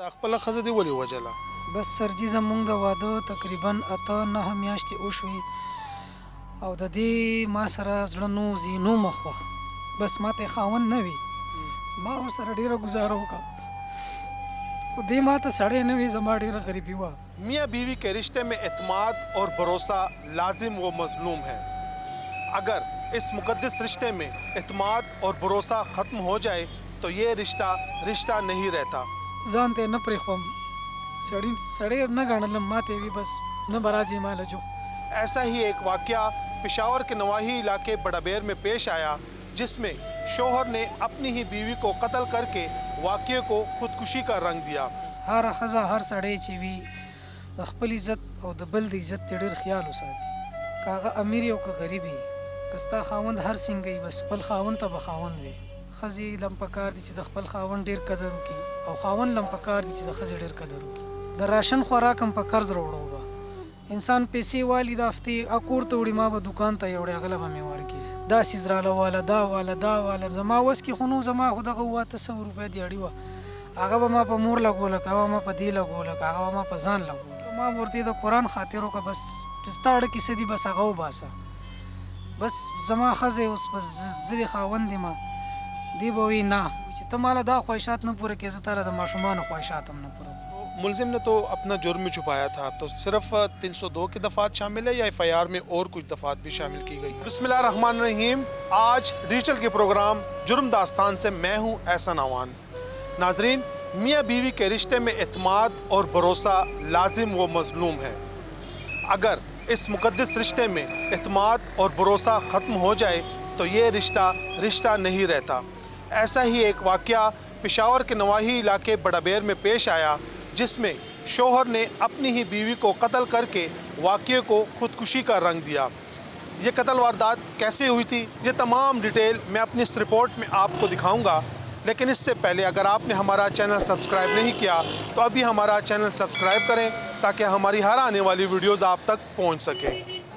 د خپل ښځه دې ولې وژله؟ بس سرجي زمونږ د واده تقریبا 8-9 میاشتې وشوې او د دې ما سره زړه نو ځي نو مخوخ بس ما ته خاوند نه وي ما ورسره ډېره ګزاره وکړه خو دې ما ته سړی نه وي زما ډېره غریبي وه. میاں بیوی کے رشتے میں اعتماد اور بھروسہ لازم و مظلوم ہے. اگر اس مقدس رشتے میں اعتماد اور بھروسہ ختم ہو جائے تو یہ رشتہ نہیں رہتا. ځان ته نه پرېښوم سړی نه ګڼلم ما ته وي بس نه به راځي ما له جو. ایسا ہی ایک واقعہ پشاور کے نواحی علاقے بڑا بیر میں پیش آیا جس میں شوہر نے اپنی ہی بیوی کو قتل کر کے واقعے کو خودکشی کا رنگ دیا. هر ښځه هر سړی چې وي د خپل عزت او د بل د عزت ته ډېر خیال وساتي که هغه امیر وي او که غریب وي که ستا خاوند هر څنګه وي بس خپل خاوند ته به خاوند وي. ښځې لم پکار دي چې د خپل خاوند ډېر قدر وکړي او خاوند لم پکار دي چې د ښځې ډېر قدر وکړي. د راشن خوراک هم په قرض راوړو به انسان پیسې والي د هفتې کور ته وړي ما به دکان ته یوړې هغه له به مې ورکړي دا سیز راله واله دا واله زما وس کې خو نو زما خو دغه 700 روپۍ دیاړي وه هغه به ما په مور لګوله که هغه ما په دې لګوله که هغه ما په ځان لګوله ما ورته د قرآن خاطر وکړه بس چې ستا اړه کیسه دي بس هغه وباسه بس زما ښځې اوس بس زه دې خاوند یم دی به وي نه چې ته ماله دا خواهشات نه پوره کړې زه تاله د ماشومانو خواهشات هم نه پوره. ملزم نے تو اپنا جرم میں چھپایا تھا تو صرف 302 کی دفعات شامل ہے یا ایف آئی آر میں اور کچھ دفعات بھی شامل کی گئی؟ بسم اللہ الرحمن الرحیم. آج ڈیجیٹل کے پروگرام جرم داستان سے میں ہوں احسن اعوان. ناظرین، میاں بیوی کے رشتے میں اعتماد اور بھروسہ لازم و مظلوم ہے. اگر اس مقدس رشتے میں اعتماد اور بھروسہ ختم ہو جائے تو یہ رشتہ نہیں رہتا. ایسا ہی ایک واقعہ پشاور کے نواحی علاقے بڑا بیر میں پیش آیا جس میں شوہر نے اپنی ہی بیوی کو قتل کر کے واقعے کو خودکشی کا رنگ دیا. یہ قتل واردات کیسے ہوئی تھی یہ تمام ڈیٹیل میں اپنی اس رپورٹ میں آپ کو دکھاؤں گا، لیکن اس سے پہلے اگر آپ نے ہمارا چینل سبسکرائب نہیں کیا تو ابھی ہمارا چینل سبسکرائب کریں تاکہ ہماری ہر آنے والی ویڈیوز آپ تک پہنچ سکیں.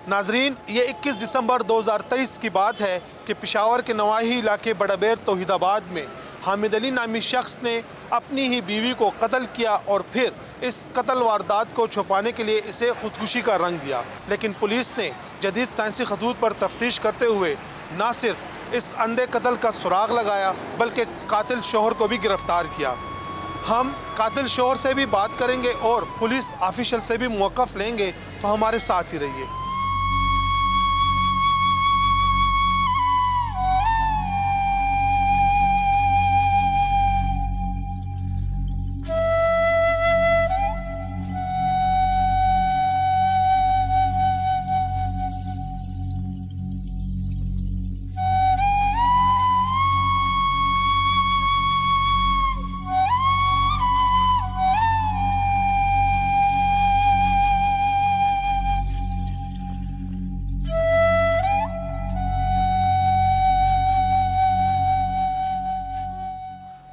ناظرین، یہ 21 دسمبر 2023 کی بات ہے کہ پشاور کے نواحی علاقے بڑا بیر توحید آباد میں حامد علی نامی شخص نے اپنی ہی بیوی کو قتل کیا اور پھر اس قتل واردات کو چھپانے کے لیے اسے خودکشی کا رنگ دیا. لیکن پولیس نے جدید سائنسی خطوط پر تفتیش کرتے ہوئے نہ صرف اس اندھے قتل کا سراغ لگایا بلکہ قاتل شوہر کو بھی گرفتار کیا. ہم قاتل شوہر سے بھی بات کریں گے اور پولیس آفیشل سے بھی موقف لیں گے، تو ہمارے ساتھ ہی رہیے.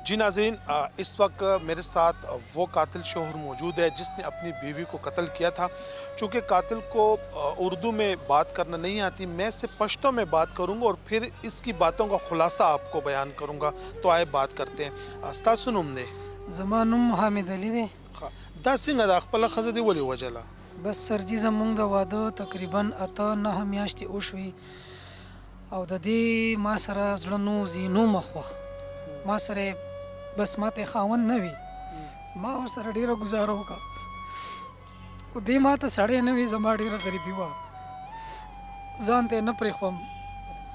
جی ناظرین، اس وقت میرے ساتھ وہ قاتل شوہر موجود ہے جس نے اپنی بیوی کو قتل کیا تھا. چونکہ قاتل کو اردو میں بات کرنا نہیں آتی، میں سے پشتو میں بات کروں گا اور پھر اس کی باتوں کا خلاصہ آپ کو بیان کروں گا. تو آئے بات کرتے ہیں. ستاسو نوم دی؟ زما نوم حامد علي دی. دا څنګه د خپل ښځه دې ولې وژله؟ بس سرجي زمونږ د واده تقریبا 8-9 میاشتې وشوې او د دې ما سره زړه نو ځي نو مخوخ ما سره بس ما ته خاوند نه وي ما ورسره ډېره ګزاره وکړه خو دې ما ته سړی نه وي زما ډېره غریبي وه ځان ته نه پرېښوم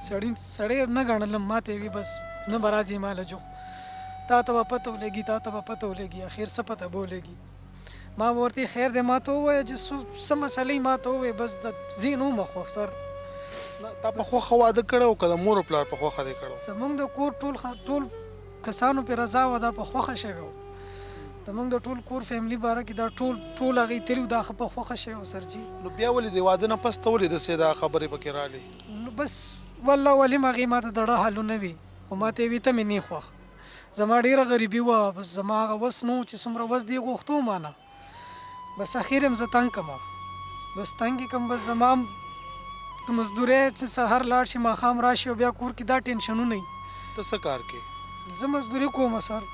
سړی نه ګڼلم ما ته وي بس نه به راځي ما له جو تا ته به پته ولګي اخر څه پته به ولګي ما به ورته خیر دی ما ته ووایه چې څه مسلې ما ته ووایې بس د ځین ومخوخ سر تا په خوښه واده کړی او که د مور و پلار په خوښه دی کړی؟ زمونږ د کور ټول کسانو پې رضا وه دا په خوښه شوی و زمونږ د ټول کور فیملي باره کې دا ټول هغې تلي دا ښه په خوښه شوی و سرجي. نو بیا ولې د واده نه پس ته ولې داسې دا خبرې پکې رالې؟ نو بس والله ولیم هغې ما ته د ړه حالونه وي خو ما ته یې وي ته مې نه خوښ زما ډېره غریبي وه بس زما هغه وس نو چې څومره وس دې غوښتو ما نه بس اخر یم زه تنګ کړم بس تنګ یې کړم بس زما د مزدورۍ چې سهار لاړ شي ماښام راشي او بیا کور کې دا ټینشنونه وي. ته څه کار کې؟ زه مزدوري کوم سر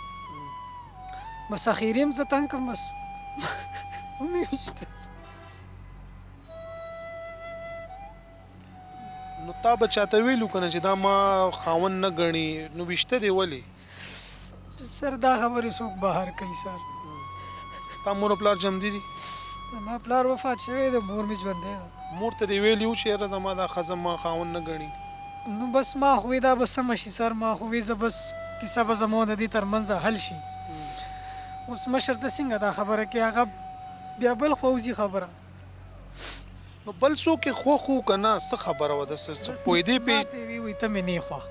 بس اخیری هم زه تنګ کړم بس ومې ویشته. نو تا به چاته ویلو کنه چې دا ما خاوند نه ګڼي نو ویشته دی ولې؟ سر دا خبرې څوک بهر کوي سر. ستا مور او پلار جمدي دي؟ زما پلار وفات شوی دی، مور مې ژوندی ده. مور ته دې ویلي و چې یاره زما دا ښځه ما خاوند نه ګڼي؟ نو بس ما خو وی دا به سمه شي سر، ما خو وی زه بس کیسه به زما د دې ترمنځ حل شي. اوس مشر ته څنګه دا خبره کوي، هغه بیا بل خوا وځي خبره. نو بل څوک یې خوښ و که نه څه خبره وه د څه پوهېدې ما ته یې وی ته مې نه یې خوښ.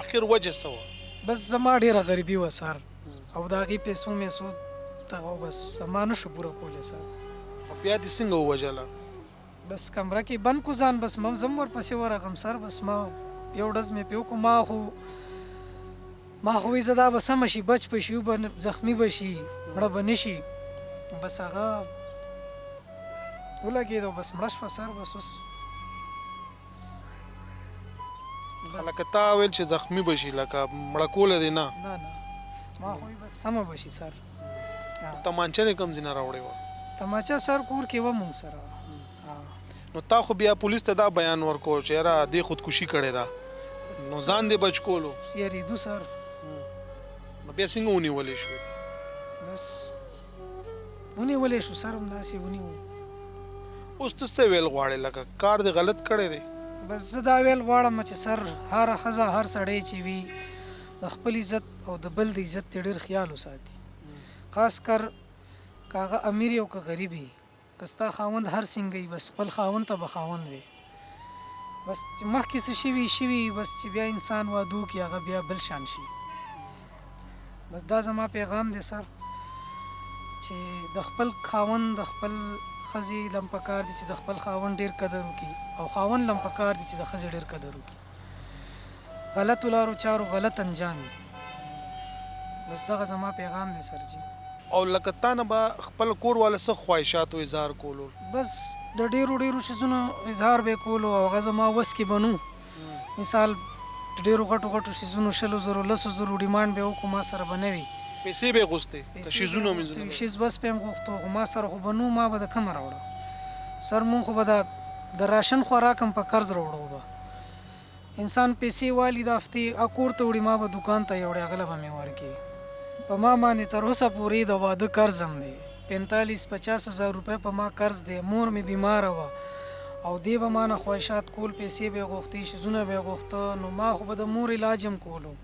آخر وجه څه وه؟ بس زما ډېره غریبي وه سر، او د هغې پیسو میسو دغه بس زما نه شو پوره کولی سر. بیا دې څنګه ووژله؟ بس کمره کې بند کو ځان، بس زه هم ورپسې ورغلم سر. بس ما یو ډز مې پې وکړو، ما خو وی زه دا به سمه شي، بچ به شي، به زخمي به شي، مړه به نه شي. بس هغه ولګېد او بس مړه شوه سر. بس اوس لکه تا ویل چې زخمي به شي، لکه مړه کوله دې نه؟ نه ما خو بس سمه به شي سر. تمانچه دې کوم ځای نه راوړې وه؟ تماچه سر کور کې وه مونږ سره. نو تا خو بیا پولیس ته دا بیان ورکو چې یاره دې خودکشي کړې ده، نو ځان دې بچ کولو؟ یریدو سر. نو بیا څنګه ونیولې شوې؟ بس ونیولې شو سر، همداسې ونیو. اوس ته څه ویل غواړې، لکه کار دې غلط کړی دی؟ بس زه دا ویل غواړم چې سر هره ښځه هر سړی چې وي د خپل عزت او د بل د عزت ته ډېر خیال وساتي، خاص کر که هغه امیر وي او که غریب وي. که ستا خاوند هر څنګه وي بس خپل خاوند ته به خاوند وي. بس چې مخکې څه شوي بس چې بیا انسان واده وکړي هغه بیا بل شان شي. بس دا زما پیغام دی سر چې د خپل خاوند د خپل ښځې لم پکار دي چې د خپل خاوند ډېر قدر وکړي، او خاوند لم پکار دي چې د ښځې ډېر قدر وکړي. غلطو لارو چارو غلط انجام وي. بس دغه زما پیغام دی سر جي. او لکه تا نه به خپل کور والا څه خواهشاتو اظهار کولو؟ بس د ډېرو شیزونو اظهار به کولو، او هغه زما وس کې به نو. مثال ډېرو غټو شیزونو 100,000 10,000 ډیمانډ به وکړو، ما سره به نه وي. پیسې به یې غوښتې؟ شیزونه میزونه شیز بس به یې هم غوښتو، خو ما سره خو به نو، ما به د کومه راوړه سر. مونږ خو به د راشن خوراک هم په قرض راوړو. به انسان پیسې والي د هفتې کور ته وړي، ما به دکان ته یې وړي، هغه له به مې ورکړي. په ما باندې تر اوسه پورې د واده قرض هم دی، 45-50 هزار روپۍ په ما قرض دی. مور مې بیماره وه او دی به ما نه خواهشات کول، پیسې به یې غوښتې، شیزونه به یې غوښته، نو ما خو به د مور علاج هم کولو.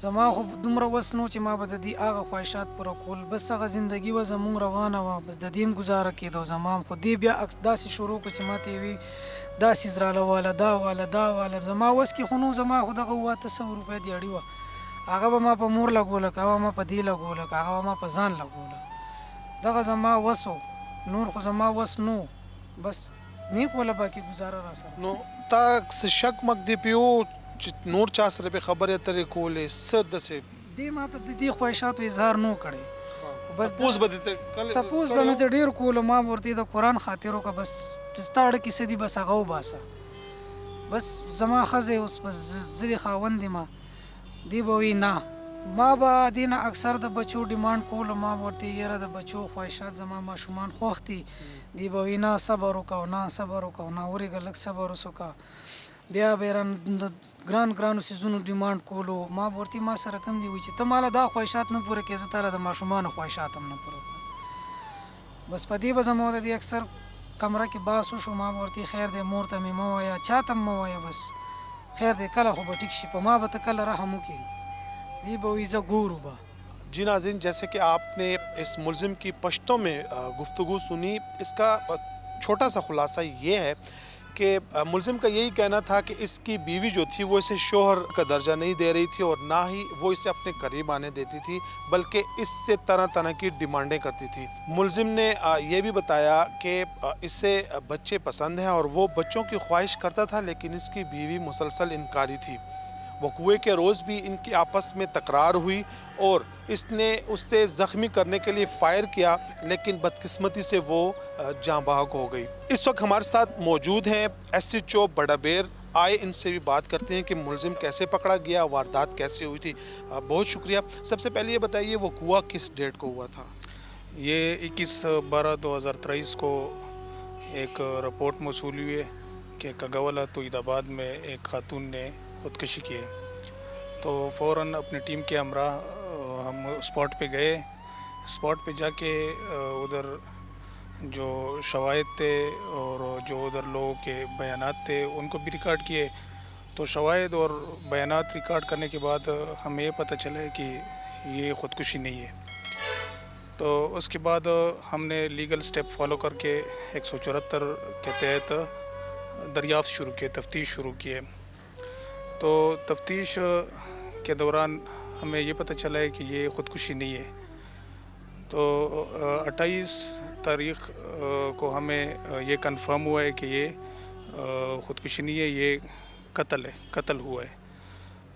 زما خو دومره وس نو چې ما به د دې هغه خواهشات پوره کول. بس هغه زندګي وه زمونږ روانه وه، بس د دې هم ګزاره کېده. زما هم خو دې بیا داسې شروع کړه چې ما ته یې وي دا څیز راله واله، دا واله. زما وس کې خو نو، زما خو دغه 700 روپۍ دیاړي وه، هغه به ما په مور لګوله، هغه به ما په دې لګوله، هغه به ما په ځان لګوله. دغه زما وس و، نور خو زما وس نو. بس نیک ولا باقي گزاره را سره. نو تا څه شک مک دی پیو چې نور چا سره به خبرې اترې کولې؟ څه داسې دې ما ته د دې خواهشاتو اظهار نو کړی. بس تپوس به دې تپوس به مې ته ډېر کولو. ما ورته د قرآن خاطر وکړه، بس چې ستا اړه کیسه دي بس هغه وباسه. بس زما ښځه اوس بس زه دې خاوند یم. دی به وي نه، ما به دې نه اکثر د بچو ډیمانډ کولو. ما به ورته یاره د بچو خواهشات زما ماشومان خوښ دي. دی به وي نه صبر وکړه، نه صبر وکړه، نه ورېږه لږ صبر وکړه. بیا به یې رانه ګرانو څیزونو ډیمانډ کولو. ما به ورته ما سره کم دي وي چې ته ماله دا خواهشات نه پوره کړې، زه تاله د ماشومانو خواهشات هم نه پوره کړم. بس په دې به زما د دې اکثر کمره کې بحث وشو. ما به ورته خیر دی، مور ته مې مه وایه، چا ته مه وایه، بس خیر دی، کله خو به ټیک شي، په ما به ته کله رحم وکړي. دی به وایي زه ګورو به. جی ناظرین، جیسے کہ آپ نے اس ملزم کی پشتوں میں گفتگو سنی، اس کا چھوٹا سا خلاصہ یہ ہے کہ ملزم کا یہی کہنا تھا کہ اس کی بیوی جو تھی وہ اسے شوہر کا درجہ نہیں دے رہی تھی، اور نہ ہی وہ اسے اپنے قریب آنے دیتی تھی، بلکہ اس سے طرح کی ڈیمانڈیں کرتی تھی. ملزم نے یہ بھی بتایا کہ اسے بچے پسند ہیں اور وہ بچوں کی خواہش کرتا تھا، لیکن اس کی بیوی مسلسل انکاری تھی. वकूए के रोज़ भी इनकी आपस में तकरार हुई और इसने उससे ज़ख्मी करने के लिए फ़ायर किया, लेकिन बदकिस्मती से वो जाँ बहक हो गई। इस वक्त हमारे साथ मौजूद हैं SHO बड़ाबेर। आए इनसे भी बात करते हैं कि मुलजिम कैसे पकड़ा गया, वारदात कैसे हुई थी। बहुत शुक्रिया। सबसे पहले ये बताइए वकूआ किस डेट को हुआ था? ये 21/12/2023 को एक रिपोर्ट मौसूल हुई है कि कगावला तोइदाबाद में एक खातून ने ख़ुदकशी की है। तो फ़ौरन अपनी टीम के हमरा हम स्पॉट पे गए। स्पॉट पे जाके उधर जो शवाहिद थे और जो उधर लोगों के बयानात थे उनको भी रिकॉर्ड किए। तो शवाहिद और बयानात रिकॉर्ड करने के बाद हमें ये पता चला कि ये ख़ुदकुशी नहीं है। तो उसके बाद हमने लीगल स्टेप फॉलो करके 174 के तहत दरियाफ्त शुरू किए, तफ्तीश शुरू किए। तो तफ्तीश के दौरान हमें ये पता चला है कि ये ख़ुदकुशी नहीं है। तो 28 तारीख़ को हमें ये कंफर्म हुआ है कि ये ख़ुदकुशी नहीं है, ये कत्ल हुआ है।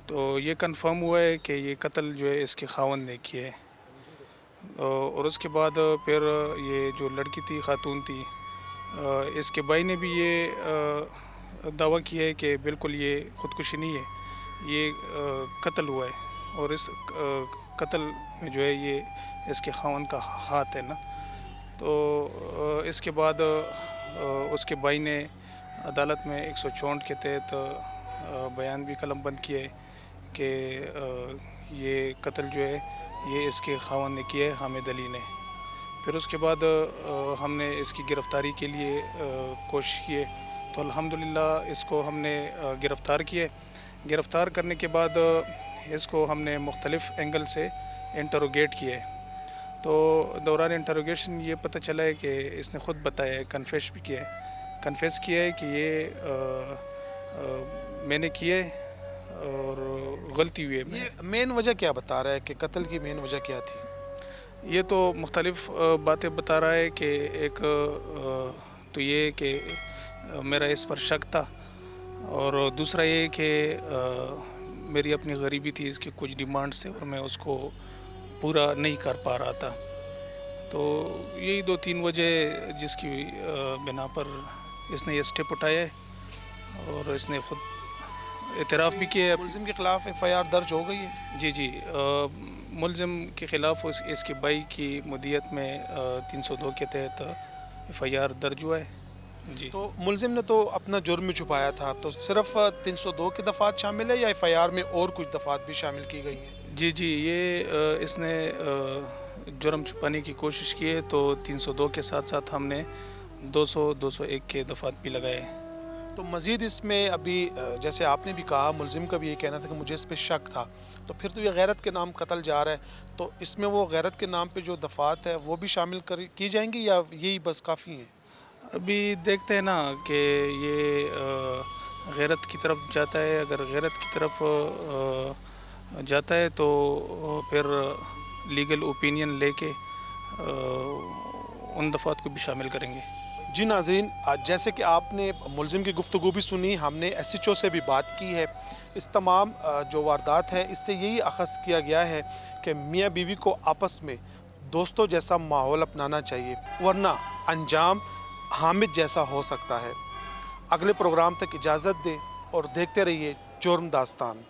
तो ये कंफर्म हुआ है कि ये कत्ल जो है इसके खावंद ने किया है। और उसके बाद फिर ये जो लड़की थी, खातून थी, इसके भाई ने भी ये दावा किया है कि बिल्कुल ये ख़ुदकुशी नहीं है, ये कत्ल हुआ है। और इस कत्ल में जो है ये इसके खावंद का हाथ है ना। तो इसके बाद उसके भाई ने अदालत में 164 के तहत बयान भी कलमबंद किए कि ये कत्ल जो है ये इसके खावंद ने किया है, हामिद अली ने। फिर उसके बाद हमने इसकी गिरफ़्तारी के लिए कोशिश किए। तो अल्हम्दुलिल्लाह इसको हमने गिरफ़्तार किए। गिरफ़्तार करने के बाद इसको हमने मुख्तलिफ़ एंगल से इंटरोगेट किए। तो दौरान इंटरोगेशन ये पता चला है कि इसने ख़ुद बताया है, कन्फेस भी किया है, कन्फेस किया है कि ये मैंने किए और गलती हुई है। ये मेन वजह क्या बता रहा है कि कत्ल की मेन वजह क्या थी? ये तो मुख्तलिफ़ बातें बता रहा है कि एक तो ये कि मेरा इस पर शक था, और दूसरा ये कि मेरी अपनी गरीबी थी, इसके कुछ डिमांड्स थे और मैं उसको पूरा नहीं कर पा रहा था। तो यही 2-3 वजह जिसकी बिना पर इसने ये स्टेप उठाया है और इसने ख़ुद एतराफ़ भी किया है। मुलजिम के ख़िलाफ़ FIR दर्ज हो गई है? जी मुलजिम के ख़िलाफ़ इसके भाई की मुद्दत में 302 के तहत FIR दर्ज हुआ है। जी। तो मुलजिम ने तो अपना जुर्म में छुपाया था, तो सिर्फ 302 की दफ़ात शामिल है या FIR में और कुछ दफ़ात भी शामिल की गई हैं? जी ये इसने जुर्म छुपाने की कोशिश की है। तो 302 के साथ साथ हमने 200-201 के दफ़ात भी लगाए। तो मज़ीद इसमें अभी जैसे आपने भी कहा, मुलजिम का भी ये कहना था कि मुझे इस पर शक था, तो फिर तो ये गैरत के नाम कत्ल जा रहा है। तो इसमें वो गैरत के नाम पे जो दफ़ात है वो भी शामिल की जाएंगी या यही बस काफ़ी हैं? अभी देखते हैं ना कि ये गैरत की तरफ जाता है। अगर गैरत की तरफ जाता है तो फिर लीगल ओपिनियन लेके उन दफ़ात को भी शामिल करेंगे। जी नाज़रीन, जैसे कि आपने मुलजिम की गुफ्तगू भी सुनी, हमने SHO से भी बात की है। इस तमाम जो वारदात है इससे यही अख़ज़ किया गया है कि मियाँ बीवी को आपस में दोस्तों जैसा माहौल अपनाना चाहिए, वरना अंजाम हामिद जैसा हो सकता है। अगले प्रोग्राम तक इजाज़त दें और देखते रहिए जुर्म दास्तान।